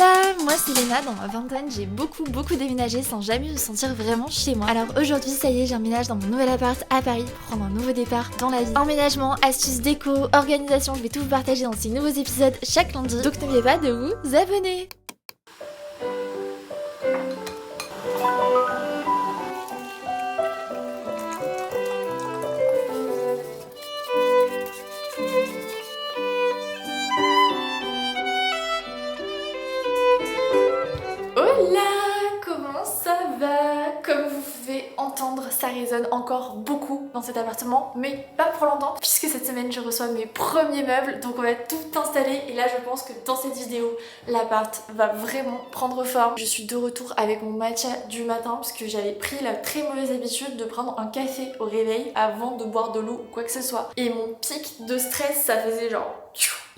Hola, moi c'est Léna, dans ma vingtaine j'ai beaucoup déménagé sans jamais me sentir vraiment chez moi. Alors aujourd'hui ça y est, j'emménage dans mon nouvel appart à Paris pour prendre un nouveau départ dans la vie. Emménagement, astuces déco, organisation, je vais tout vous partager dans ces nouveaux épisodes chaque lundi, donc n'oubliez pas de vous abonner. Hola, comment ça va? Comme vous pouvez entendre, ça résonne encore beaucoup dans cet appartement, mais pas pour longtemps, puisque cette semaine je reçois mes premiers meubles, donc on va tout installer. Et là je pense que dans cette vidéo, l'appart va vraiment prendre forme. Je suis de retour avec mon matcha du matin, parce que j'avais pris la très mauvaise habitude de prendre un café au réveil avant de boire de l'eau ou quoi que ce soit. Et mon pic de stress, ça faisait genre...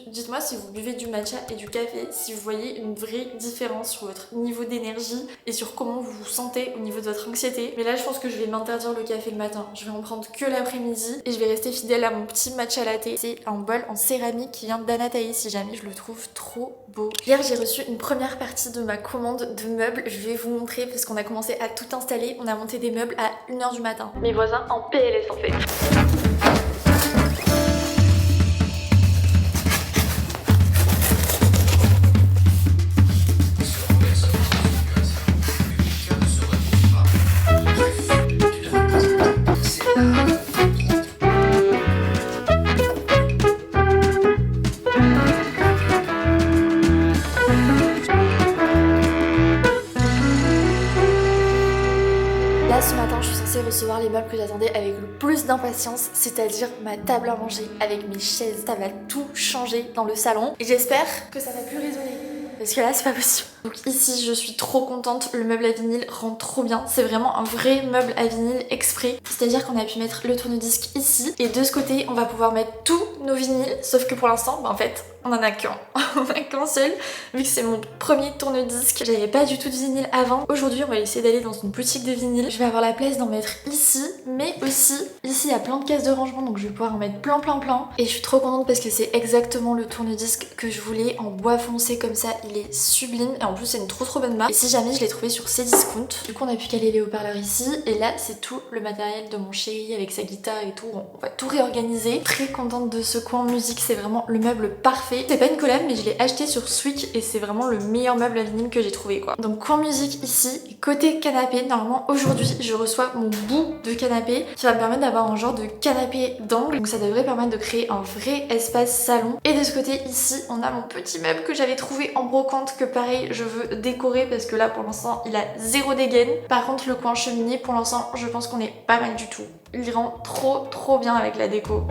Dites-moi si vous buvez du matcha et du café, si vous voyez une vraie différence sur votre niveau d'énergie et sur comment vous vous sentez au niveau de votre anxiété. Mais là je pense que je vais m'interdire le café le matin, je vais en prendre que l'après-midi et je vais rester fidèle à mon petit matcha latte. C'est un bol en céramique qui vient d'Anataï, si jamais, je le trouve trop beau. Hier j'ai reçu une première partie de ma commande de meubles, je vais vous montrer parce qu'on a commencé à tout installer, on a monté des meubles à 1h du matin. Mes voisins en PLS en fait. Ce matin, je suis censée recevoir les meubles que j'attendais avec le plus d'impatience, c'est-à-dire ma table à manger avec mes chaises. Ça va tout changer dans le salon et j'espère que ça va plus résonner. Parce que là, c'est pas possible. Donc ici, je suis trop contente. Le meuble à vinyle rend trop bien. C'est vraiment un vrai meuble à vinyle exprès. C'est-à-dire qu'on a pu mettre le tourne-disque ici. Et de ce côté, on va pouvoir mettre tous nos vinyles. Sauf que pour l'instant, en fait, on en a qu'un. On a qu'un seul. Vu que c'est mon premier tourne-disque, j'avais pas du tout de vinyle avant. Aujourd'hui, on va essayer d'aller dans une boutique de vinyle. Je vais avoir la place d'en mettre ici. Mais aussi, ici, il y a plein de cases de rangement. Donc je vais pouvoir en mettre plein. Et je suis trop contente parce que c'est exactement le tourne-disque que je voulais. En bois foncé comme ça, il est sublime. Et en plus, c'est une trop bonne marque. Et si jamais je l'ai trouvé sur Cdiscount. Du coup, on a pu caler les haut-parleurs ici. Et là, c'est tout le matériel de mon chéri avec sa guitare et tout. On va tout réorganiser. Très contente de ce coin musique. C'est vraiment le meuble parfait. C'est pas une collab, mais je l'ai acheté sur Swik et c'est vraiment le meilleur meuble à vinyle que j'ai trouvé, quoi. Donc, coin musique ici. Et côté canapé, normalement, aujourd'hui, je reçois mon bout de canapé qui va me permettre d'avoir un genre de canapé d'angle. Donc, ça devrait permettre de créer un vrai espace salon. Et de ce côté, ici, on a mon petit meuble que j'avais trouvé en brocante que pareil, je veux décorer parce que là pour l'instant il a zéro dégaine. Par contre le coin cheminée pour l'instant je pense qu'on est pas mal du tout. Il rend trop bien avec la déco.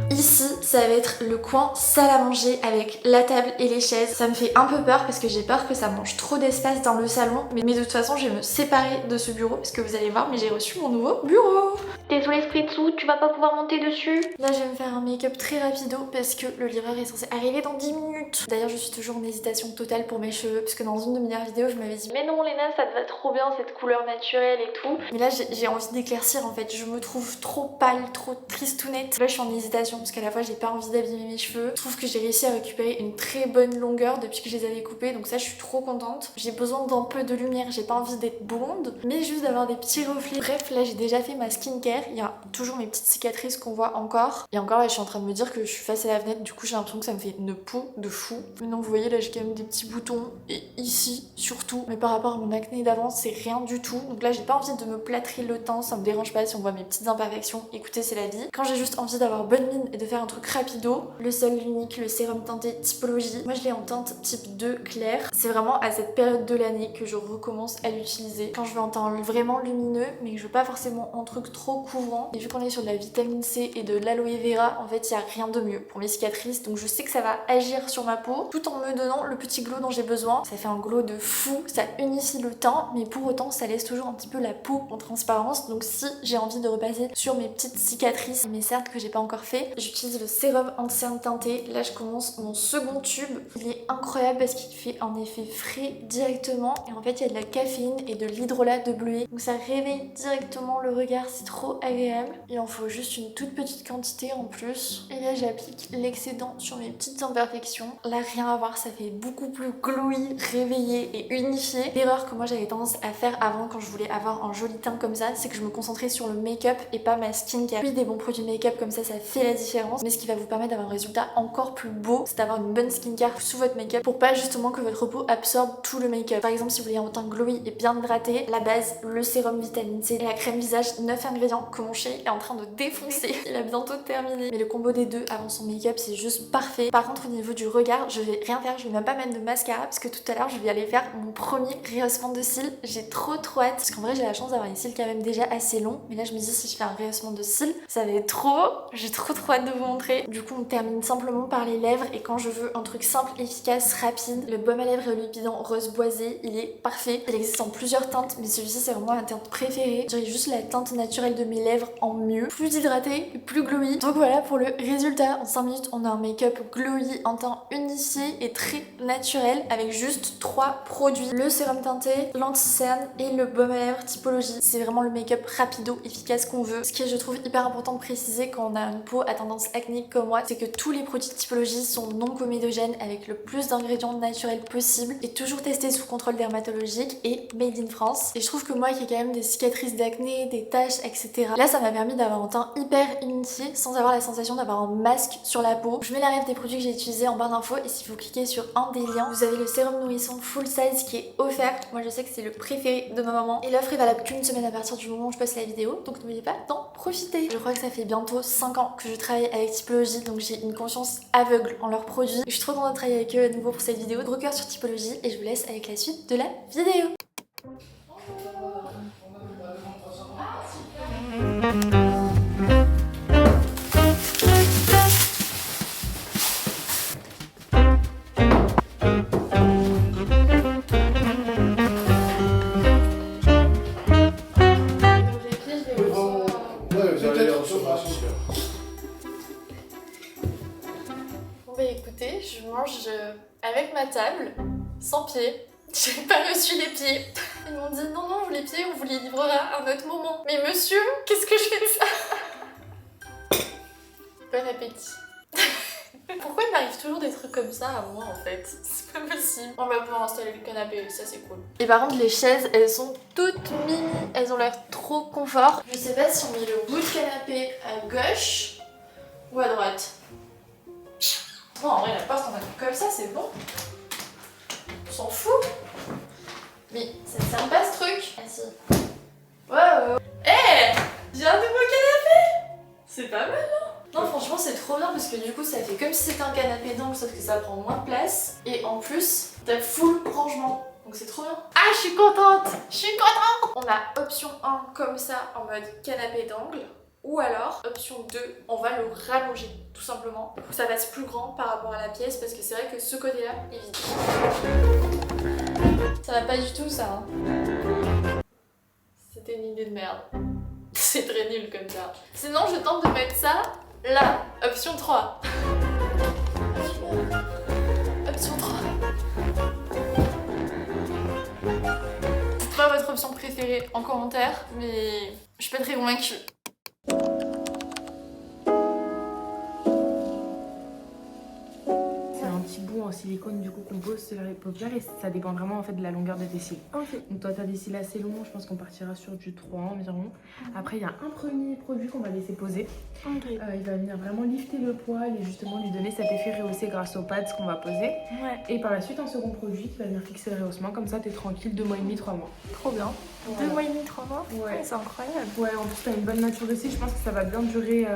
Ici, ça va être le coin salle à manger avec la table et les chaises. Ça me fait un peu peur parce que j'ai peur que ça mange trop d'espace dans le salon. Mais de toute façon, je vais me séparer de ce bureau parce que vous allez voir, mais j'ai reçu mon nouveau bureau. Désolé Spritsu, tu vas pas pouvoir monter dessus. Là, je vais me faire un make-up très rapido parce que le livreur est censé arriver dans 10 minutes. D'ailleurs, je suis toujours en hésitation totale pour mes cheveux parce que dans une de mes dernières vidéos, je m'avais dit mais non Léna, ça te va trop bien cette couleur naturelle et tout. Mais là, j'ai envie d'éclaircir en fait. Je me trouve trop pâle, trop tristounette. Là, je suis en hésitation parce qu'à la fois j'ai pas envie d'abîmer mes cheveux. Je trouve que j'ai réussi à récupérer une très bonne longueur depuis que je les avais coupés, donc ça je suis trop contente. J'ai besoin d'un peu de lumière, j'ai pas envie d'être blonde, mais juste d'avoir des petits reflets. Bref, là j'ai déjà fait ma skincare, il y a toujours mes petites cicatrices qu'on voit encore. Et encore là je suis en train de me dire que je suis face à la fenêtre, du coup j'ai l'impression que ça me fait une peau de fou. Maintenant vous voyez là j'ai quand même des petits boutons, et ici surtout, mais par rapport à mon acné d'avant c'est rien du tout. Donc là j'ai pas envie de me plâtrer le teint, ça me dérange pas si on voit mes petites imperfections, écoutez c'est la vie. Quand j'ai juste envie d'avoir bonne mine et de faire un truc rapido, le seul, l'unique, le sérum teinté typologie. Moi je l'ai en teinte type 2 clair. C'est vraiment à cette période de l'année que je recommence à l'utiliser. Quand je veux un teint vraiment lumineux, mais que je veux pas forcément un truc trop couvrant. Et vu qu'on est sur de la vitamine C et de l'aloe vera, en fait il y a rien de mieux pour mes cicatrices. Donc je sais que ça va agir sur ma peau tout en me donnant le petit glow dont j'ai besoin. Ça fait un glow de fou, ça unifie le teint, mais pour autant ça laisse toujours un petit peu la peau en transparence. Donc si j'ai envie de repasser sur mes petites cicatrices, mes cercles que j'ai pas encore fait, j'utilise le sérum anti-cerne teinté. Là je commence mon second tube. Il est incroyable parce qu'il fait un effet frais directement et en fait il y a de la caféine et de l'hydrolat de bleuet. Donc ça réveille directement le regard, c'est trop trop agréable. Il en faut juste une toute petite quantité en plus. Et là j'applique l'excédent sur mes petites imperfections. Là rien à voir, ça fait beaucoup plus glowy, réveillé et unifié. L'erreur que moi j'avais tendance à faire avant quand je voulais avoir un joli teint comme ça, c'est que je me concentrais sur le make-up et pas ma skincare. Puis des bons produits make-up comme ça fait la différence. Mais ce qui va vous permettre d'avoir un résultat encore plus beau, c'est d'avoir une bonne skincare sous votre make-up pour pas justement que votre peau absorbe tout le make-up. Par exemple, si vous voulez un teint glowy et bien hydraté, la base, le sérum vitamine C et la crème visage 9 ingrédients que mon chéri est en train de défoncer. Il a bientôt terminé. Mais le combo des deux avant son make-up, c'est juste parfait. Par contre, au niveau du regard, je vais rien faire. Je vais même pas mettre de mascara parce que tout à l'heure, je vais aller faire mon premier rehaussement de cils. J'ai trop hâte parce qu'en vrai, j'ai la chance d'avoir les cils quand même déjà assez longs. Mais là, je me dis si je fais un rehaussement de cils, ça va être trop. J'ai trop hâte de vous montrer. Du coup, on termine simplement par les lèvres et quand je veux un truc simple, efficace, rapide, le baume à lèvres Reluvidant rose boisé, il est parfait. Il existe en plusieurs teintes, mais celui-ci c'est vraiment ma teinte préférée. Je dirais juste la teinte naturelle de mes lèvres en mieux, plus hydratée et plus glowy. Donc voilà pour le résultat. En 5 minutes, on a un make-up glowy, un teint unifié et très naturel avec juste 3 produits. Le sérum teinté, l'anti-cerne et le baume à lèvres Typologie. C'est vraiment le make-up rapido, efficace qu'on veut. Ce qui est, je trouve, hyper important de préciser quand on a une peau à tendance acnéique comme moi, c'est que tous les produits de Typologie sont non comédogènes avec le plus d'ingrédients naturels possible et toujours testés sous contrôle dermatologique et made in France. Et je trouve que moi qui ai quand même des cicatrices d'acné, des taches, etc. Là ça m'a permis d'avoir un teint hyper unifié sans avoir la sensation d'avoir un masque sur la peau. Je mets la ref des produits que j'ai utilisés en barre d'infos et si vous cliquez sur un des liens, vous avez le sérum nourrisson full size qui est offert. Moi je sais que c'est le préféré de ma maman et l'offre est valable qu'une semaine à partir du moment où je poste la vidéo, donc n'oubliez pas d'en profiter. Je crois que ça fait bientôt 5 ans que je travaille avec Typologie, donc j'ai une conscience aveugle en leurs produits. Je suis trop contente de travailler avec eux à nouveau pour cette vidéo. Gros cœur sur Typologie et je vous laisse avec la suite de la vidéo. Bon bah écoutez, je mange avec ma table, sans pied. J'ai pas reçu les pieds. Ils m'ont dit non, non, les pieds, on vous les livrera à un autre moment. Mais monsieur, qu'est-ce que je fais de ça? Bon appétit. Pourquoi il m'arrive toujours des trucs comme ça à moi en fait? C'est pas possible. On va pouvoir installer le canapé, ça c'est cool. Et par contre les chaises, elles sont toutes mini. Elles ont l'air trop confort. Je sais pas si on met le bout de canapé à gauche ou à droite. Bon, en vrai la porte on a fait comme ça, c'est bon. On s'en fout. Mais ça ne sert pas ce truc. Ah si. Wow. Eh, j'ai un nouveau canapé. C'est pas mal hein. Non franchement c'est trop bien parce que du coup ça fait comme si c'était un canapé d'angle sauf que ça prend moins de place. Et en plus t'as full rangement. Donc c'est trop bien. Ah je suis contente. Je suis contente. On a option 1 comme ça en mode canapé d'angle. Ou alors, option 2, on va le rallonger, tout simplement, pour que ça fasse plus grand par rapport à la pièce, parce que c'est vrai que ce côté-là est vide. Ça va pas du tout, ça. Hein. C'était une idée de merde. C'est très nul comme ça. Sinon, je tente de mettre ça là. Option 3. Option 3. Dites-moi votre option préférée en commentaire, mais je suis pas très convaincue. En silicone du coup qu'on pose sur les paupières et ça dépend vraiment en fait de la longueur de tes cils. Okay. Donc toi tu as des cils assez longs, je pense qu'on partira sur du 3 environ. Après il y a un premier produit qu'on va laisser poser. Okay. Il va venir vraiment lifter le poil et justement lui donner cet effet rehaussé grâce aux pads qu'on va poser. Ouais. Et par la suite un second produit qui va venir fixer le rehaussement, comme ça t'es tranquille 2 mois et demi, 3 mois. Trop bien. Voilà. 2 mois et demi, 3 mois. Ouais. C'est incroyable. Ouais, en plus t'as une bonne nature de cils, je pense que ça va bien durer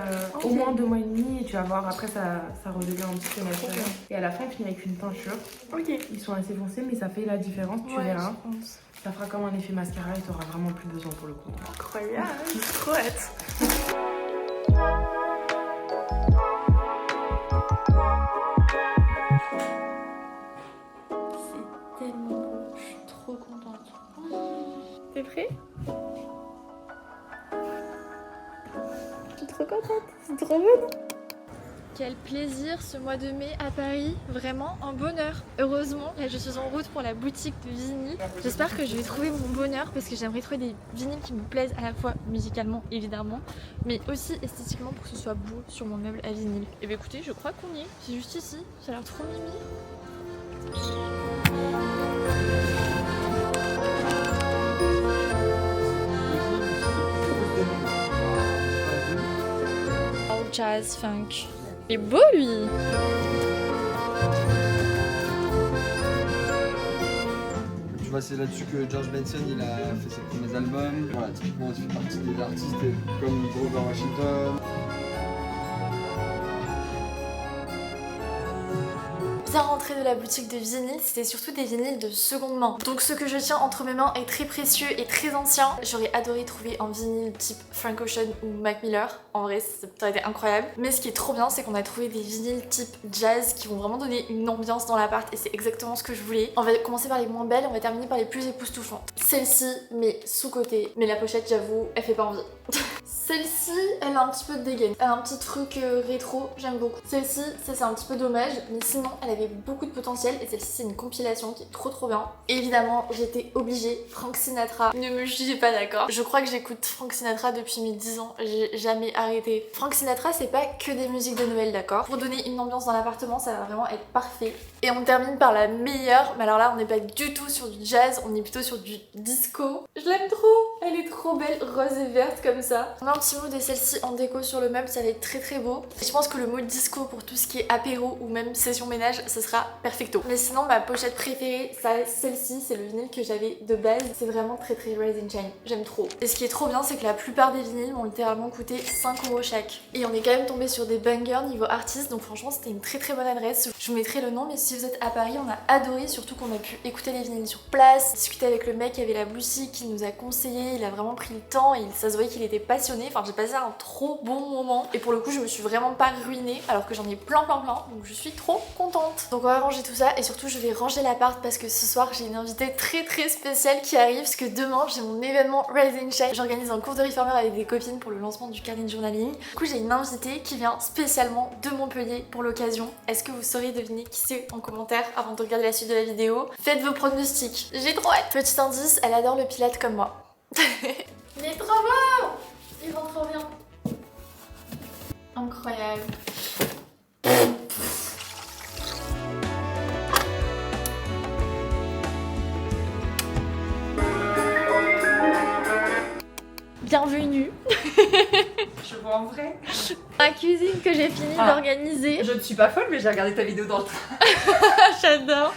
au moins 2 mois et demi et tu vas voir après ça redevient un petit peu naturel. Et à la fin on finit avec une teinture. Ok. Ils sont assez foncés mais ça fait la différence, tu verras. Ça fera comme un effet mascara et tu auras vraiment plus besoin pour le coup. Incroyable, trop hâte. C'est tellement beau, je suis trop contente. T'es prêt? Je suis trop contente, c'est trop bon. quel plaisir ce mois de mai à Paris, vraiment un bonheur. Heureusement, là je suis en route pour la boutique de vinyle. J'espère que je vais trouver mon bonheur parce que j'aimerais trouver des vinyles qui me plaisent à la fois musicalement évidemment, mais aussi esthétiquement pour que ce soit beau sur mon meuble à vinyle. Et bien écoutez, je crois qu'on y est, c'est juste ici, ça a l'air trop mimi. Jazz, funk. Il est beau lui. Tu vois, c'est là-dessus que George Benson il a fait ses premiers albums. Voilà, typiquement, il fait partie des artistes comme Grover Washington. Bien rentré de la boutique de vinyle, c'était surtout des vinyles de seconde main. Donc ce que je tiens entre mes mains est très précieux et très ancien. J'aurais adoré trouver un vinyle type Frank Ocean ou Mac Miller. En vrai, ça aurait été incroyable. Mais ce qui est trop bien, c'est qu'on a trouvé des vinyles type jazz qui vont vraiment donner une ambiance dans l'appart et c'est exactement ce que je voulais. On va commencer par les moins belles et on va terminer par les plus époustouflantes. Celle-ci, mais sous-côté. Mais la pochette, j'avoue, elle fait pas envie. Celle-ci, elle a un petit peu de dégaine. Elle a un petit truc rétro, j'aime beaucoup. Celle-ci, ça c'est un petit peu dommage, mais sinon elle avait beaucoup de potentiel et celle-ci c'est une compilation qui est trop bien. Et évidemment, j'étais obligée, Frank Sinatra. Ne me jugez pas d'accord. Je crois que j'écoute Frank Sinatra depuis mes 10 ans, j'ai jamais arrêté. Frank Sinatra, c'est pas que des musiques de Noël, d'accord? Pour donner une ambiance dans l'appartement, ça va vraiment être parfait. Et on termine par la meilleure, mais alors là on n'est pas du tout sur du jazz, on est plutôt sur du disco. Je l'aime trop, elle est trop belle, rose et verte comme ça. On a un petit mot de celle-ci en déco sur le meuble, ça va être très beau. Et je pense que le mot disco pour tout ce qui est apéro ou même session ménage, ce sera perfecto. Mais sinon ma pochette préférée, celle-ci, c'est le vinyle que j'avais de base. C'est vraiment très Rise and Shine, j'aime trop. Et ce qui est trop bien, c'est que la plupart des vinyles m'ont littéralement coûté 5€ chaque. Et on est quand même tombé sur des bangers niveau artiste, donc franchement c'était une très bonne adresse. Je vous mettrai le nom, mais si vous êtes à Paris, on a adoré, surtout qu'on a pu écouter les vinyles sur place, discuter avec le mec qui avait la boutique, qui nous a conseillé, il a vraiment pris le temps et ça se voyait qu'il était passionné. Enfin, j'ai passé un trop bon moment et pour le coup, je me suis vraiment pas ruinée alors que j'en ai plein, donc je suis trop contente. Donc on va ranger tout ça et surtout je vais ranger l'appart parce que ce soir j'ai une invitée très spéciale qui arrive parce que demain j'ai mon événement Rise and Shine. J'organise un cours de reformer avec des copines pour le lancement du carnet de journaling. Du coup, j'ai une invitée qui vient spécialement de Montpellier pour l'occasion. Est-ce que vous saurez deviner qui c'est en commentaire avant de regarder la suite de la vidéo? Faites vos pronostics, j'ai trop hâte. Petit indice, elle adore le pilate comme moi. Il est trop beau! Il rend trop bien. Incroyable. Bienvenue. Je vois en vrai. La cuisine que j'ai fini d'organiser. Je ne suis pas folle, mais j'ai regardé ta vidéo dans le train. J'adore.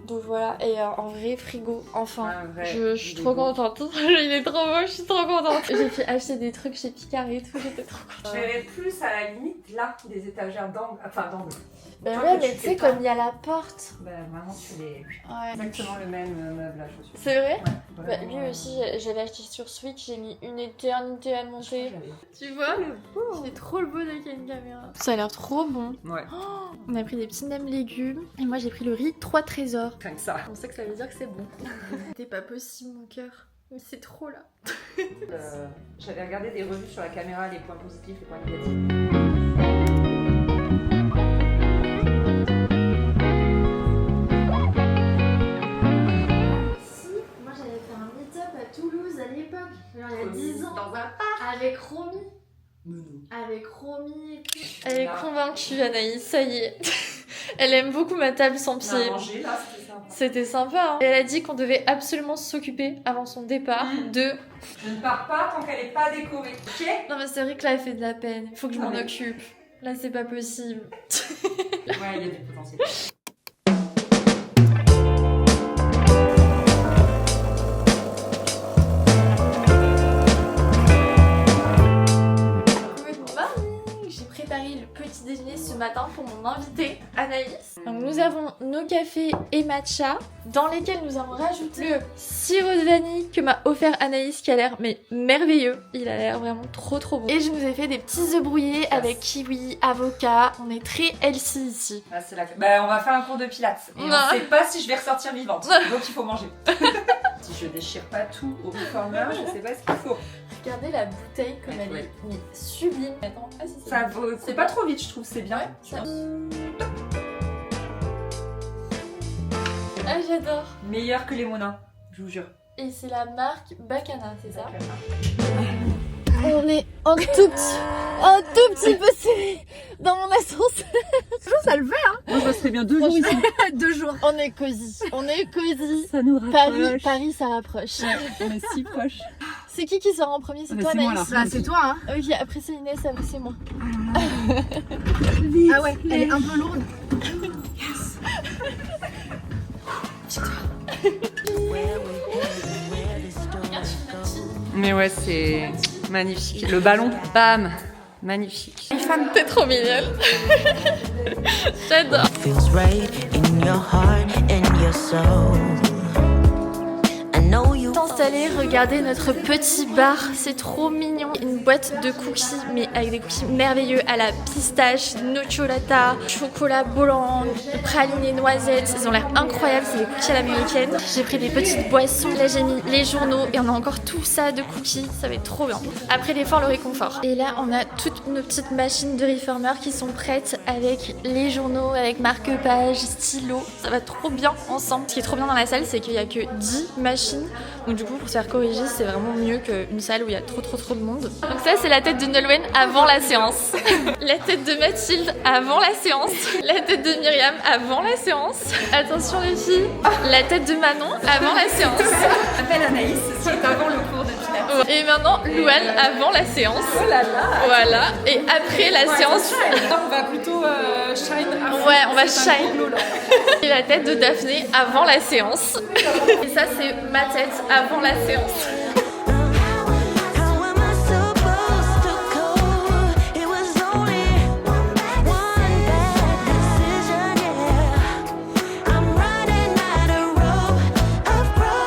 Donc voilà, et un vrai frigo, enfin. Vrai, je suis trop contente. Il est trop beau, je suis trop contente. J'ai fait acheter des trucs chez Picard et tout, j'étais trop contente. Je verrais plus à la limite là des étagères d'angle. Enfin d'angle. Ben ouais, mais tu sais, comme il y a la porte. Bah vraiment, tu les. Ouais. Exactement le même meuble à chaussures. C'est vrai? Ouais, Bah, lui aussi, j'avais acheté sur Switch, j'ai mis une éternité à le monter. Tu vois? C'est trop le beau avec une caméra. Ça a l'air trop bon. Ouais. Oh, on a pris des petits nems légumes. Et moi, j'ai pris le riz 3 trésors. Rien que ça. On sait que ça veut dire que c'est bon. C'était pas possible, mon cœur. Mais c'est trop là. J'avais regardé des revues sur la caméra, les points positifs, les points négatifs. À l'époque, genre il y a 10 ans, avec Romy. Avec Romy et tout. Elle est convaincue, Anaïs, ça y est. Elle aime beaucoup ma table sans pied. On a mangé là, c'était sympa. C'était sympa, hein. Et elle a dit qu'on devait absolument s'occuper avant son départ de... Je ne pars pas tant qu'elle n'est pas décorée, ok? Non mais c'est vrai que là elle fait de la peine, il faut que je m'en occupe. Là c'est pas possible. Ouais, il y a du potentiel. Le petit déjeuner ce matin pour mon invité Anaïs. Donc nous avons nos cafés et matcha dans lesquels nous avons rajouté le sirop de vanille que m'a offert Anaïs qui a l'air mais merveilleux. Il a l'air vraiment trop bon. Et je nous ai fait des petits œufs brouillés avec kiwi, avocat. On est très healthy ici. Ah, c'est la... Bah on va faire un cours de pilates et on sait pas si je vais ressortir vivante. Donc il faut manger. Si je déchire pas tout au reformer, je sais pas ce qu'il faut. Regardez la bouteille comme elle est mais sublime. Attends, ah si, Ça vaut. C'est pas trop vite, je trouve, c'est bien. Ouais, ça... Ah, j'adore. Meilleur que les Monins, je vous jure. Et c'est la marque Bacana, c'est ça? On est un tout petit peu serré dans mon ascenseur. Ça le fait, hein. Moi, je serait bien 2 jours ici. 2 jours. On est cosy, on est cosy. Ça nous rapproche. Paris, ça rapproche. On est si proches. C'est qui sort en premier? C'est toi, C'est moi, Anaïs? Bah, c'est toi, hein. Ok, après c'est Inès, après c'est moi. Ah ouais, elle est un peu lourde. Mais ouais, c'est magnifique. Le ballon, bam, magnifique. T'es trop mignonne. J'adore. Feels right in your heart and your soul. I know you. Installé, regardez notre petit bar, c'est trop mignon. Une boîte de cookies, mais avec des cookies merveilleux à la pistache, nocciolata, chocolat bolland, praliné noisettes. Ils ont l'air incroyables, c'est des cookies à l'américaine. J'ai pris des petites boissons, là j'ai mis les journaux et on a encore tout ça de cookies, ça va être trop bien. Après l'effort, le réconfort. Et là, on a toutes nos petites machines de reformer qui sont prêtes avec les journaux, avec marque-page, stylo. Ça va trop bien ensemble. Ce qui est trop bien dans la salle, c'est qu'il n'y a que 10 machines. Donc du coup, pour se faire corriger, c'est vraiment mieux qu'une salle où il y a trop de monde. Donc ça, c'est la tête de Nolwenn avant la séance. La tête de Mathilde avant la séance. La tête de Myriam avant la séance. Attention les filles, la tête de Manon avant la séance. Appelle Anaïs, c'est avant le cours de pilates. Et maintenant, Louane avant la séance. Oh là là. Voilà. Et après la séance... On va plutôt shine. Ouais, on va shine. Et la tête de Daphné avant la séance. Et ça, c'est ma tête avant la séance. How am I supposed to cope? It was only one bad decision, yeah. I'm running out of rope, of road.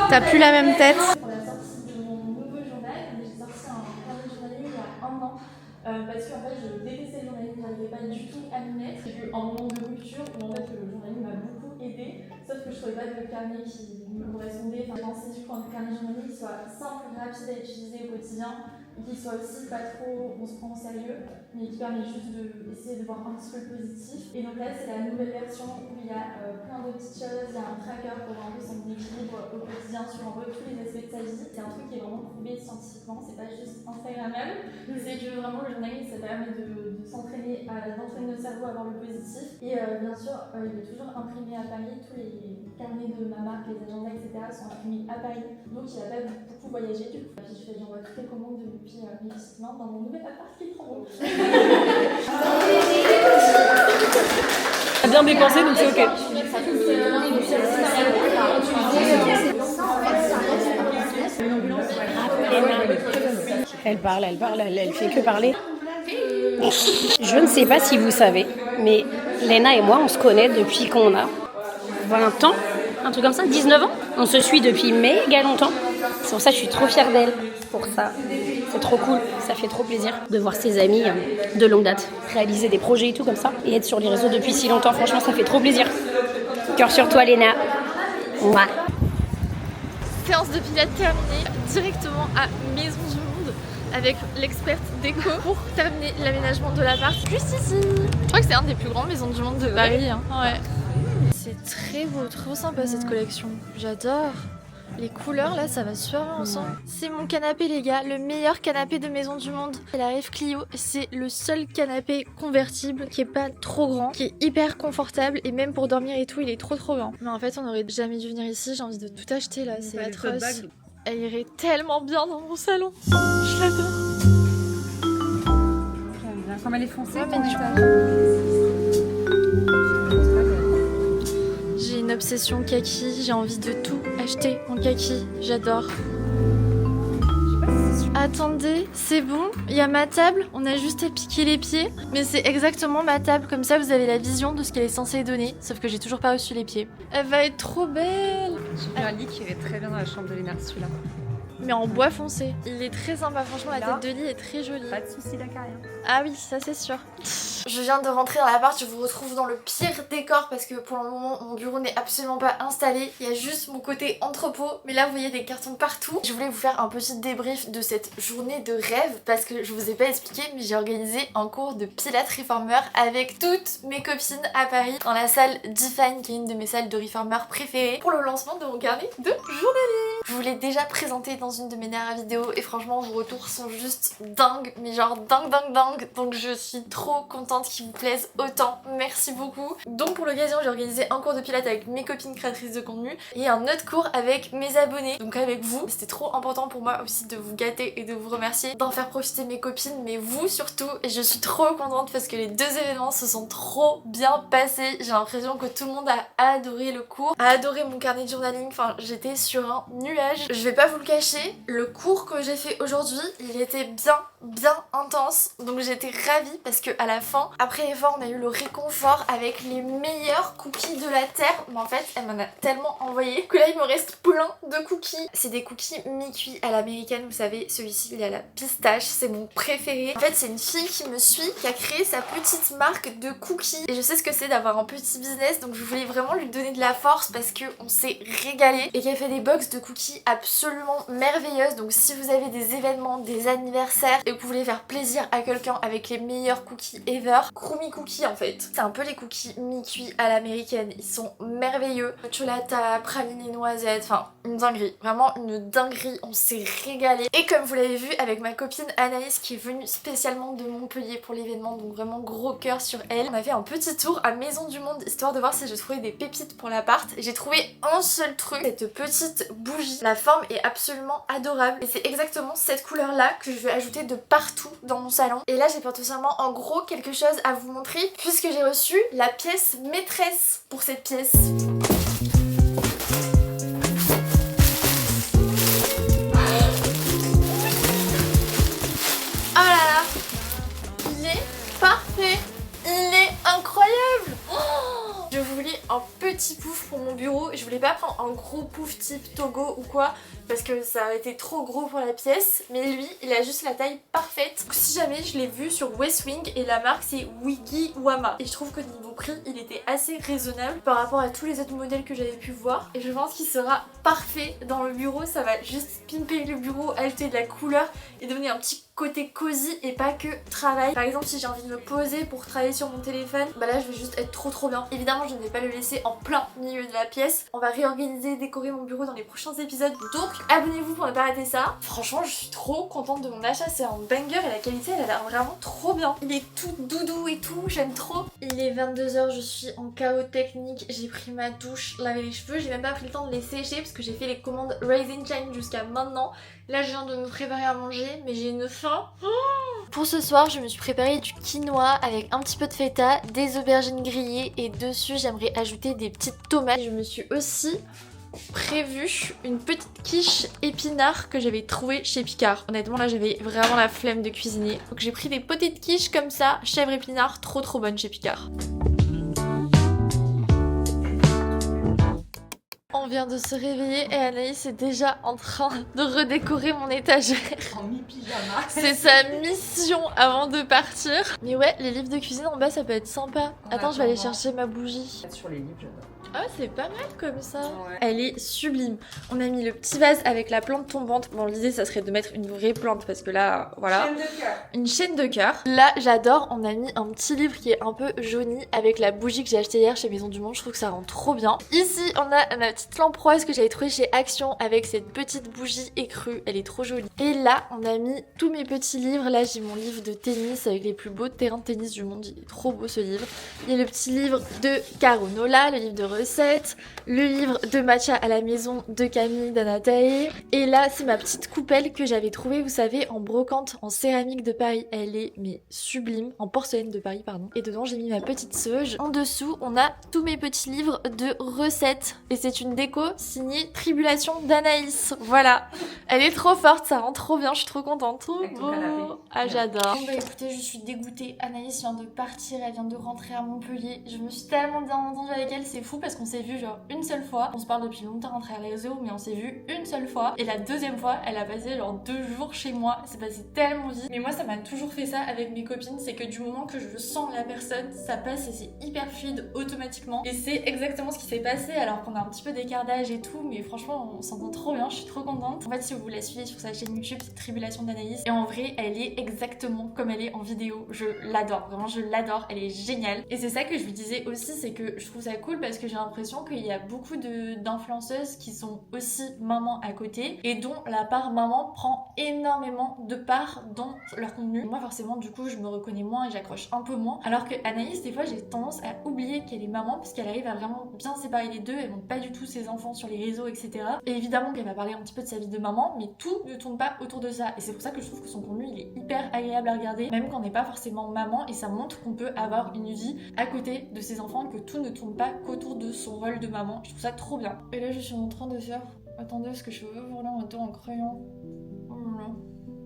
T'as plus la même tête. Pour la sortie de mon nouveau journal, j'ai sorti un carnet de journaling il y a 1 an parce qu'en fait je détestais le journaling, j'arrivais pas du tout à m'y mettre. J'ai eu un moment de rupture où en fait le journaling m'a beaucoup aidé, sauf que je trouvais pas de carnet qui me correspondait. Enfin, j'ai pensé du coup un carnet de journaling qui soit simple, rapide à utiliser au quotidien, et qui soit aussi pas trop on se prend au sérieux, mais qui permet juste d'essayer de voir un petit peu le positif. Et donc là c'est la nouvelle version où il y a plein de petites choses, il y a un tracker pour voir un peu son équilibre au quotidien sur un peu tous les aspects de sa vie. C'est un truc qui est vraiment prouvé scientifiquement, c'est pas juste instagrammable. C'est que vraiment le journaling ça permet de s'entraîner, d'entraîner notre cerveau à voir le positif. Et bien sûr il est toujours imprimé à Paris, tous les carnets de ma marque, les agendas etc sont imprimés à Paris. Donc il a pas beaucoup voyagé du coup. J'envoie toutes les commandes depuis mes petites mains dans mon nouvel appart qui est trop beau. T'as bien dépensé donc c'est ok. Elle parle, elle fait que parler. Je ne sais pas si vous savez, mais Léna et moi, on se connaît depuis qu'on a 20 ans, un truc comme ça, 19 ans. On se suit depuis méga longtemps. C'est pour ça que je suis trop fière d'elle. Pour ça, c'est trop cool. Ça fait trop plaisir de voir ses amis de longue date réaliser des projets et tout comme ça. Et être sur les réseaux depuis si longtemps, franchement, ça fait trop plaisir. Cœur sur toi, Léna. Mouah. Séance de pilates terminée, directement à Maison du Monde avec l'experte déco pour terminer l'aménagement de l'appart juste ici. Je crois que c'est un des plus grands maisons du monde de Paris. Hein. Ouais. C'est très beau, trop sympa cette collection. J'adore. Les couleurs là, ça va super bien ensemble. C'est mon canapé les gars, le meilleur canapé de Maison du Monde. C'est la Rêve Clio, c'est le seul canapé convertible qui est pas trop grand, qui est hyper confortable et même pour dormir et tout, il est trop bien. Mais en fait, on aurait jamais dû venir ici, j'ai envie de tout acheter là, c'est atroce. Elle irait tellement bien dans mon salon. Je l'adore. J'aime bien. Comme elle est foncée, Ouais, mais ton du étage. J'ai une une obsession kaki, j'ai envie de tout acheter en kaki, j'adore. Attendez, c'est bon, il y a ma table, on a juste à piquer les pieds. Mais c'est exactement ma table, comme ça vous avez la vision de ce qu'elle est censée donner. Sauf que j'ai toujours pas reçu les pieds. Elle va être trop belle. J'ai un lit qui irait très bien dans la chambre de Léna, celui-là. Mais en bois foncé. Il est très sympa, franchement la Là, tête de lit est très jolie. Pas de soucis d'acariens. Ah oui, ça c'est sûr. Je viens de rentrer dans l'appart, je vous retrouve dans le pire décor parce que pour le moment mon bureau n'est absolument pas installé. Il y a juste mon côté entrepôt, mais là vous voyez des cartons partout. Je voulais vous faire un petit débrief de cette journée de rêve parce que je vous ai pas expliqué, mais j'ai organisé un cours de Pilates Reformer avec toutes mes copines à Paris dans la salle Define qui est une de mes salles de Reformer préférées pour le lancement de mon carnet de journaling. Je vous l'ai déjà présenté dans une de mes dernières vidéos et franchement vos retours sont juste dingues, mais genre dingue. Donc je suis trop contente qu'ils vous plaisent autant, merci beaucoup. Donc pour l'occasion j'ai organisé un cours de pilates avec mes copines créatrices de contenu et un autre cours avec mes abonnés, donc avec vous. C'était trop important pour moi aussi de vous gâter et de vous remercier, d'en faire profiter mes copines, mais vous surtout, et je suis trop contente parce que les deux événements se sont trop bien passés. J'ai l'impression que tout le monde a adoré le cours, a adoré mon carnet de journaling, enfin j'étais sur un nuage. Je vais pas vous le cacher, le cours que j'ai fait aujourd'hui, il était bien intense, donc j'étais ravie parce que à la fin, après l'effort, on a eu le réconfort avec les meilleurs cookies de la terre. Mais en fait, elle m'en a tellement envoyé que là il me reste plein de cookies. C'est des cookies mi-cuits à l'américaine, vous savez, celui-ci il a la pistache, c'est mon préféré. En fait, c'est une fille qui me suit, qui a créé sa petite marque de cookies et je sais ce que c'est d'avoir un petit business, donc je voulais vraiment lui donner de la force parce que on s'est régalé et qu'elle fait des box de cookies absolument merveilleuses. Donc si vous avez des événements, des anniversaires et que vous voulez faire plaisir à quelqu'un avec les meilleurs cookies ever, Krumi Cookie en fait. C'est un peu les cookies mi-cuits à l'américaine, ils sont merveilleux. Chocholata, praliné noisette, enfin une dinguerie, vraiment une dinguerie, on s'est régalé. Et comme vous l'avez vu avec ma copine Anaïs qui est venue spécialement de Montpellier pour l'événement, donc vraiment gros cœur sur elle. On a fait un petit tour à Maison du Monde histoire de voir si je trouvais des pépites pour l'appart. J'ai trouvé un seul truc, cette petite bougie. La forme est absolument adorable et c'est exactement cette couleur là que je vais ajouter de partout dans mon salon. Et là j'ai potentiellement en gros quelque chose à vous montrer puisque j'ai reçu la pièce maîtresse pour cette pièce. Oh là là, il est parfait, il est incroyable. Je voulais un petit pouf pour mon bureau, je voulais pas prendre un gros pouf type Togo ou quoi parce que ça a été trop gros pour la pièce, mais lui il a juste la taille parfaite. Donc, si jamais je l'ai vu sur West Wing et la marque c'est Wigiwama et je trouve que niveau prix il était assez raisonnable par rapport à tous les autres modèles que j'avais pu voir et je pense qu'il sera parfait dans le bureau. Ça va juste pimper le bureau, ajouter de la couleur et donner un petit côté cosy et pas que travail. Par exemple si j'ai envie de me poser pour travailler sur mon téléphone, bah là je vais juste être trop bien. Évidemment je ne vais pas le laisser en plein milieu de la pièce, on va réorganiser, décorer mon bureau dans les prochains épisodes, donc abonnez-vous pour ne pas rater ça. Franchement je suis trop contente de mon achat, c'est un banger et la qualité elle a l'air vraiment trop bien. Il est tout doudou et tout, j'aime trop. Il est 22h, je suis en chaos technique, j'ai pris ma douche, lavé les cheveux, j'ai même pas pris le temps de les sécher parce que j'ai fait les commandes Rise and Shine jusqu'à maintenant. Là je viens de me préparer à manger mais j'ai une faim. Pour ce soir je me suis préparé du quinoa avec un petit peu de feta, des aubergines grillées et dessus j'aimerais ajouter des petites tomates. Je me suis aussi prévu une petite quiche épinard que j'avais trouvée chez Picard. Honnêtement là j'avais vraiment la flemme de cuisiner. Donc j'ai pris des petites quiches comme ça, chèvre épinard, trop bonne chez Picard. On vient de se réveiller et Anaïs est déjà en train de redécorer mon étagère. En mi-pyjama. C'est sa mission avant de partir. Mais ouais, les livres de cuisine en bas ça peut être sympa. Attends, je vais aller chercher ma bougie. Sur les livres, j'adore. Ah, c'est pas mal comme ça. Ouais. Elle est sublime. On a mis le petit vase avec la plante tombante. Bon, l'idée ça serait de mettre une vraie plante parce que là, voilà. Chaîne de cœur. Une chaîne de cœur. Là, j'adore. On a mis un petit livre qui est un peu jauni avec la bougie que j'ai achetée hier chez Maison du Monde. Je trouve que ça rend trop bien. Ici, on a ma petite lampe rose que j'avais trouvé chez Action avec cette petite bougie écrue, elle est trop jolie. Et là on a mis tous mes petits livres, là j'ai mon livre de tennis avec les plus beaux terrains de tennis du monde, il est trop beau ce livre. Il y a le petit livre de Caronola, le livre de recettes, le livre de matcha à la maison de Camille d'Anatae. Et là c'est ma petite coupelle que j'avais trouvée, vous savez, en brocante, en céramique de Paris, elle est mais sublime, en porcelaine de Paris pardon. Et dedans j'ai mis ma petite sauge. En dessous on a tous mes petits livres de recettes et c'est une déco signée Tribulation d'Anaïs. Voilà, elle est trop forte, ça rend trop bien, je suis trop contente. Trop Avec ton beau. canapé. Ah j'adore. Bon bah écoutez, je suis dégoûtée. Anaïs vient de partir, elle vient de rentrer à Montpellier. Je me suis tellement bien entendue avec elle, c'est fou parce qu'on s'est vu genre une seule fois. On se parle depuis longtemps à travers les réseaux, mais on s'est vu une seule fois. Et la deuxième fois, elle a passé genre 2 jours chez moi. C'est passé tellement vite. Mais moi ça m'a toujours fait ça avec mes copines, c'est que du moment que je sens la personne, ça passe et c'est hyper fluide automatiquement. Et c'est exactement ce qui s'est passé alors qu'on a un petit peu d'écart d'âge et tout, mais franchement on s'entend trop bien, je suis trop contente. En fait si vous la suivez sur sa chaîne YouTube, c'est Tribulation d'Anaïs. Et en vrai elle est exactement comme elle est en vidéo. Je l'adore, vraiment je l'adore, elle est géniale. Et c'est ça que je lui disais aussi, c'est que je trouve ça cool parce que j'ai l'impression qu'il y a beaucoup d'influenceuses qui sont aussi maman à côté et dont la part maman prend énormément de part dans leur contenu. Moi forcément du coup je me reconnais moins et j'accroche un peu moins, alors que Anaïs des fois j'ai tendance à oublier qu'elle est maman parce qu'elle arrive à vraiment bien séparer les deux, elle montre pas du tout ses enfants sur les réseaux etc. Et évidemment qu'elle va parler un petit peu de sa vie de maman, mais tout ne tourne pas autour de ça et c'est pour ça que je trouve que son contenu il est hyper agréable à regarder, même quand on n'est pas forcément maman, et ça montre qu'on peut avoir une vie à côté de ses enfants, que tout ne tourne pas qu'autour de son rôle de maman. Je trouve ça trop bien. Et là je suis en train de faire, attendez parce que je veux ouvrir en temps en crayon. Oh là là.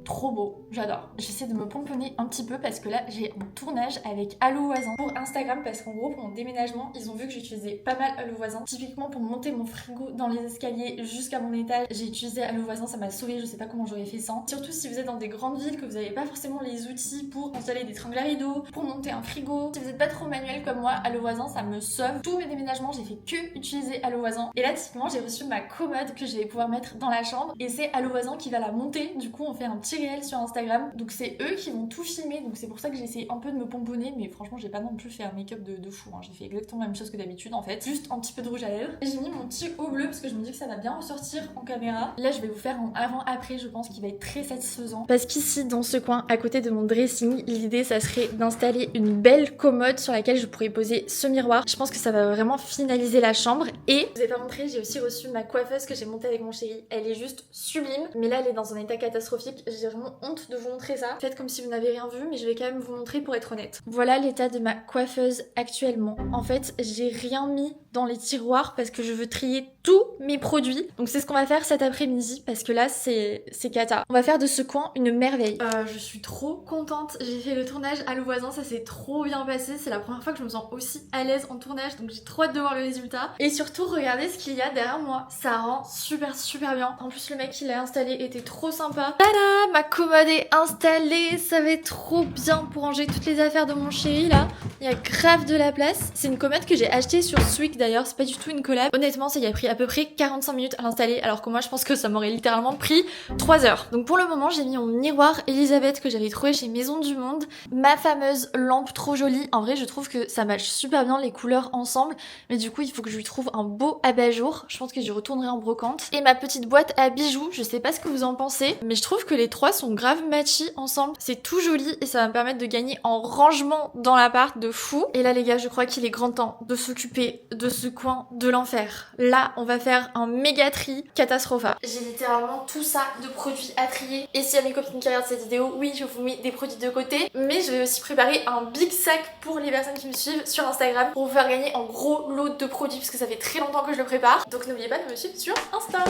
Trop beau, j'adore. J'essaie de me pomponner un petit peu parce que là j'ai un tournage avec Allo Voisin pour Instagram parce qu'en gros pour mon déménagement ils ont vu que j'utilisais pas mal Allo Voisin. Typiquement pour monter mon frigo dans les escaliers jusqu'à mon étage, j'ai utilisé Allo Voisin, ça m'a sauvée, je sais pas comment j'aurais fait sans. Surtout si vous êtes dans des grandes villes, que vous avez pas forcément les outils pour installer des tringles à rideaux, pour monter un frigo. Si vous êtes pas trop manuel comme moi, Allo Voisin ça me sauve. Tous mes déménagements j'ai fait que utiliser Allo Voisin. Et là typiquement j'ai reçu ma commode que je vais pouvoir mettre dans la chambre et c'est Allo Voisin qui va la monter. Du coup on fait un petit réel sur Instagram, donc c'est eux qui vont tout filmer, donc c'est pour ça que j'ai essayé un peu de me pomponner, mais franchement j'ai pas non plus fait un make-up de fou, hein. J'ai fait exactement la même chose que d'habitude en fait, juste un petit peu de rouge à lèvres. J'ai mis mon petit haut bleu parce que je me dis que ça va bien ressortir en caméra. Là je vais vous faire un avant-après, je pense qu'il va être très satisfaisant, parce qu'ici dans ce coin à côté de mon dressing, l'idée ça serait d'installer une belle commode sur laquelle je pourrais poser ce miroir. Je pense que ça va vraiment finaliser la chambre. Et je vous ai pas montré, j'ai aussi reçu ma coiffeuse que j'ai montée avec mon chéri, elle est juste sublime, mais là elle est dans un état catastrophique, j'ai vraiment honte de vous montrer ça. Faites comme si vous n'avez rien vu, mais je vais quand même vous montrer pour être honnête. Voilà l'état de ma coiffeuse actuellement. En fait, j'ai rien mis dans les tiroirs parce que je veux trier tous mes produits. Donc c'est ce qu'on va faire cet après-midi parce que là c'est cata. On va faire de ce coin une merveille. Je suis trop contente. J'ai fait le tournage à Allo Voisin, ça s'est trop bien passé. C'est la première fois que je me sens aussi à l'aise en tournage, donc j'ai trop hâte de voir le résultat. Et surtout, regardez ce qu'il y a derrière moi. Ça rend super bien. En plus, le mec qui l'a installé était trop sympa. Tada, ma commode est installée. Ça va être trop bien pour ranger toutes les affaires de mon chéri là. Il y a grave de la place. C'est une commode que j'ai achetée sur Swick d'ailleurs, c'est pas du tout une collab. Honnêtement, ça y a pris à peu près 45 minutes à l'installer, alors que moi je pense que ça m'aurait littéralement pris 3 heures. Donc pour le moment, j'ai mis mon miroir Elisabeth que j'avais trouvé chez Maison du Monde, ma fameuse lampe trop jolie. En vrai, je trouve que ça match super bien les couleurs ensemble, mais du coup, il faut que je lui trouve un beau abat-jour. Je pense que je retournerai en brocante. Et ma petite boîte à bijoux, je sais pas ce que vous en pensez, mais je trouve que les trois sont grave matchy ensemble. C'est tout joli et ça va me permettre de gagner en rangement dans l'appart de fou. Et là les gars, je crois qu'il est grand temps de s'occuper de ce coin de l'enfer. Là, on va faire un méga tri catastropha. J'ai littéralement tout ça de produits à trier. Et s'il y a mes copines qui regardent cette vidéo, oui, je vous mets des produits de côté, mais je vais aussi préparer un big sac pour les personnes qui me suivent sur Instagram pour vous faire gagner en gros lot de produits parce que ça fait très longtemps que je le prépare. Donc n'oubliez pas de me suivre sur Insta.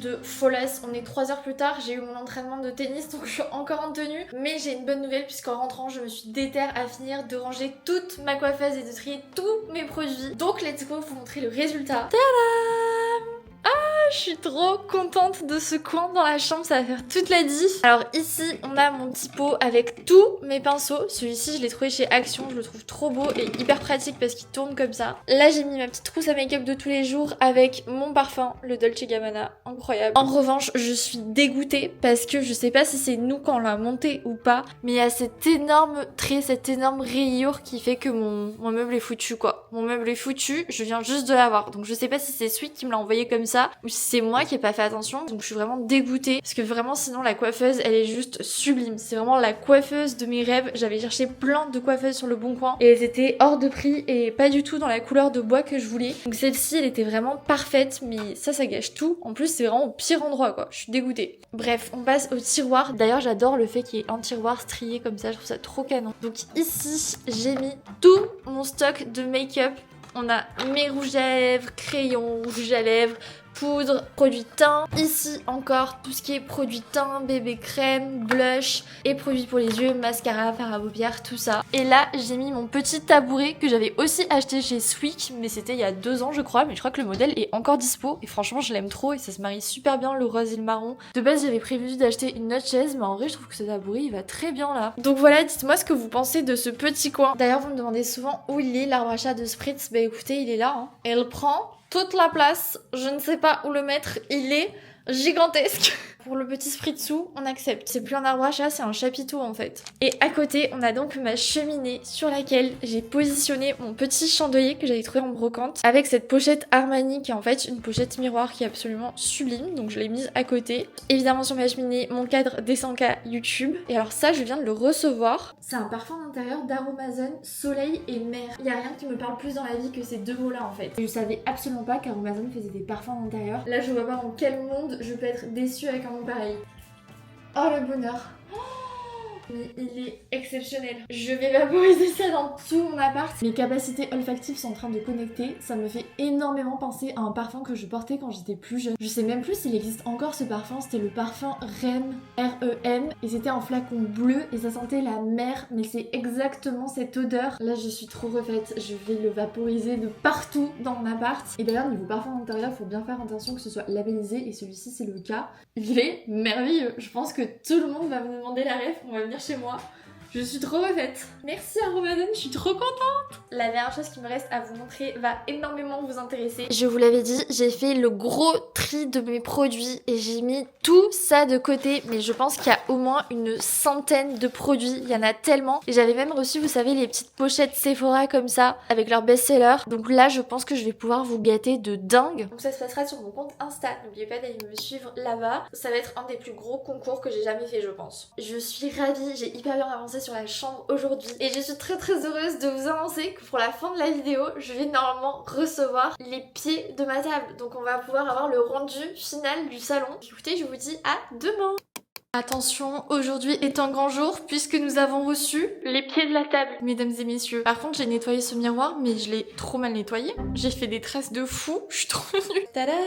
De folasse, on est 3 heures plus tard, j'ai eu mon entraînement de tennis donc je suis encore en tenue, mais j'ai une bonne nouvelle puisqu'en rentrant je me suis déterre à finir de ranger toute ma coiffeuse et de trier tous mes produits. Donc let's go, vous montrer le résultat. Tadam! Ah, Je suis trop contente de ce coin dans la chambre, ça va faire toute la diff. Alors ici, on a mon petit pot avec tous mes pinceaux. Celui-ci, je l'ai trouvé chez Action, je le trouve trop beau et hyper pratique parce qu'il tourne comme ça. Là, j'ai mis ma petite trousse à make-up de tous les jours avec mon parfum, le Dolce & Gabbana, incroyable. En revanche, je suis dégoûtée parce que je sais pas si c'est nous quand on l'a monté ou pas, mais il y a cet énorme trait, cette énorme rayure qui fait que mon meuble est foutu quoi. Mon meuble est foutu, je viens juste de l'avoir. Donc je sais pas si c'est Sweet qui me l'a envoyé comme ça ou si c'est moi qui ai pas fait attention. Donc je suis vraiment dégoûtée parce que vraiment sinon la coiffeuse elle est juste sublime. C'est vraiment la coiffeuse de mes rêves. J'avais cherché plein de coiffeuses sur le bon coin et elles étaient hors de prix et pas du tout dans la couleur de bois que je voulais. Donc celle-ci elle était vraiment parfaite mais ça gâche tout. En plus c'est vraiment au pire endroit quoi. Je suis dégoûtée. Bref, on passe au tiroir. D'ailleurs j'adore le fait qu'il y ait un tiroir strié comme ça. Je trouve ça trop canon. Donc ici j'ai mis tout mon stock de make-up. On a mes rouges à lèvres, crayons, rouges à lèvres, poudre, produit teint. Ici encore tout ce qui est produit teint, bébé crème, blush et produits pour les yeux, mascara, fard à paupières, tout ça. Et là j'ai mis mon petit tabouret que j'avais aussi acheté chez Sweek, mais c'était il y a 2 ans je crois, mais je crois que le modèle est encore dispo et franchement je l'aime trop et ça se marie super bien le rose et le marron. De base j'avais prévu d'acheter une autre chaise mais en vrai je trouve que ce tabouret il va très bien là. Donc voilà, dites-moi ce que vous pensez de ce petit coin. D'ailleurs vous me demandez souvent où il est l'arbre à chat de Spritz. Bah écoutez il est là hein. Et elle prend toute la place, je ne sais pas où le mettre, il est gigantesque. Pour le petit spritzou, on accepte. C'est plus un arbre à chat, c'est un chapiteau en fait. Et à côté, on a donc ma cheminée sur laquelle j'ai positionné mon petit chandelier que j'avais trouvé en brocante avec cette pochette Armani qui est en fait une pochette miroir qui est absolument sublime. Donc je l'ai mise à côté. Évidemment sur ma cheminée, mon cadre des 100K YouTube. Et alors ça, je viens de le recevoir. C'est un parfum d'intérieur d'Aromazone, soleil et mer. Il y a rien qui me parle plus dans la vie que ces 2 mots-là en fait. Je savais absolument pas qu'Aromazone faisait des parfums d'intérieur. Là, je vois pas dans quel monde je peux être déçue avec un monde pareil. Oh le bonheur. Mais il est exceptionnel. Je vais vaporiser ça dans tout mon appart. Mes capacités olfactives sont en train de connecter. Ça me fait énormément penser à un parfum que je portais quand j'étais plus jeune. Je sais même plus s'il existe encore ce parfum. C'était le parfum REM, R-E-M. Et c'était en flacon bleu et ça sentait la mer. Mais c'est exactement cette odeur. Là je suis trop refaite. Je vais le vaporiser de partout dans mon appart. Et d'ailleurs niveau parfum d'intérieur, il faut bien faire attention que ce soit labellisé. Et celui-ci c'est le cas. Il est merveilleux. Je pense que tout le monde va me demander la ref. On va venir chez moi. Je suis trop refaite. Merci Aromazone, je suis trop contente. La dernière chose qui me reste à vous montrer va énormément vous intéresser. Je vous l'avais dit, j'ai fait le gros tri de mes produits et j'ai mis tout ça de côté. Mais je pense qu'il y a au moins une centaine de produits. Il y en a tellement. Et j'avais même reçu, vous savez, les petites pochettes Sephora comme ça, avec leurs best-sellers. Donc là, je pense que je vais pouvoir vous gâter de dingue. Donc ça se passera sur mon compte Insta. N'oubliez pas d'aller me suivre là-bas. Ça va être un des plus gros concours que j'ai jamais fait, je pense. Je suis ravie, j'ai hyper bien avancé sur la chambre aujourd'hui et je suis très heureuse de vous annoncer que pour la fin de la vidéo je vais normalement recevoir les pieds de ma table, donc on va pouvoir avoir le rendu final du salon. Écoutez, je vous dis à demain. Attention, aujourd'hui est un grand jour puisque nous avons reçu les pieds de la table, mesdames et messieurs. Par contre, j'ai nettoyé ce miroir mais je l'ai trop mal nettoyé. J'ai fait des tresses de fou, je suis trop nulle. Tada, tada.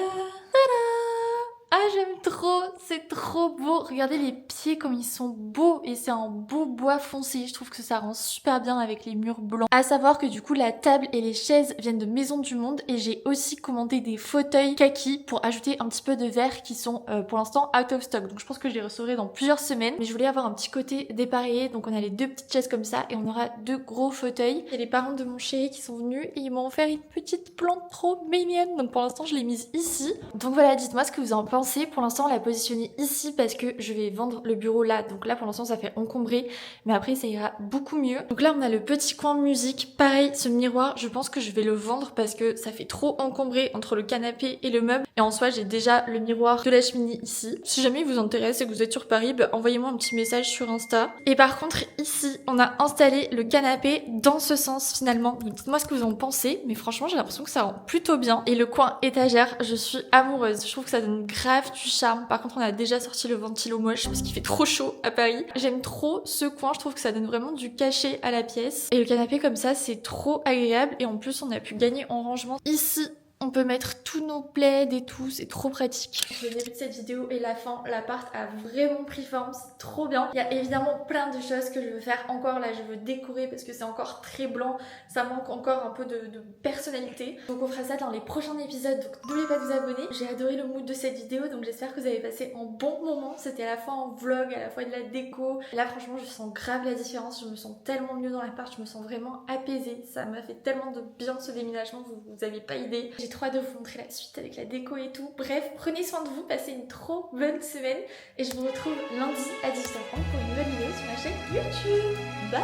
Ah j'aime trop, c'est trop beau. Regardez les pieds comme ils sont beaux et c'est un beau bois foncé. Je trouve que ça rend super bien avec les murs blancs. À savoir que du coup la table et les chaises viennent de Maison du Monde et j'ai aussi commandé des fauteuils kaki pour ajouter un petit peu de verre qui sont pour l'instant out of stock. Donc je pense que je les recevrai dans plusieurs semaines. Mais je voulais avoir un petit côté dépareillé, donc on a les 2 petites chaises comme ça et on aura 2 gros fauteuils. Il y a les parents de mon chéri qui sont venus et ils m'ont offert une petite plante trop mignonne. Donc pour l'instant je l'ai mise ici. Donc voilà, dites-moi ce que vous en pensez. Pour l'instant on l'a positionné ici parce que je vais vendre le bureau là, donc là pour l'instant ça fait encombré mais après ça ira beaucoup mieux. Donc là on a le petit coin musique, pareil ce miroir je pense que je vais le vendre parce que ça fait trop encombré entre le canapé et le meuble et en soi j'ai déjà le miroir de la cheminée ici. Si jamais il vous intéresse et que vous êtes sur Paris, bah, envoyez-moi un petit message sur Insta. Et par contre ici on a installé le canapé dans ce sens finalement, donc dites-moi ce que vous en pensez, mais franchement j'ai l'impression que ça rend plutôt bien. Et le coin étagère, je suis amoureuse, je trouve que ça donne grave du charme. Par contre on a déjà sorti le ventilo moche parce qu'il fait trop chaud à Paris. J'aime trop ce coin, je trouve que ça donne vraiment du cachet à la pièce et le canapé comme ça c'est trop agréable et en plus on a pu gagner en rangement ici On peut mettre tous nos plaids et tout, c'est trop pratique. Le début de cette vidéo et la fin, l'appart a vraiment pris forme, c'est trop bien. Il y a évidemment plein de choses que je veux faire encore là, je veux décorer parce que c'est encore très blanc, ça manque encore un peu de personnalité. Donc on fera ça dans les prochains épisodes, donc n'oubliez pas de vous abonner. J'ai adoré le mood de cette vidéo, donc j'espère que vous avez passé un bon moment. C'était à la fois un vlog, à la fois de la déco. Là franchement je sens grave la différence, je me sens tellement mieux dans l'appart, je me sens vraiment apaisée. Ça m'a fait tellement de bien ce déménagement, vous avez pas idée. J'ai trop hâte de vous montrer la suite avec la déco et tout. Bref, prenez soin de vous, passez une trop bonne semaine et je vous retrouve lundi à 18h30 pour une nouvelle vidéo sur ma chaîne YouTube. Bye!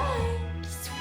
Bisous!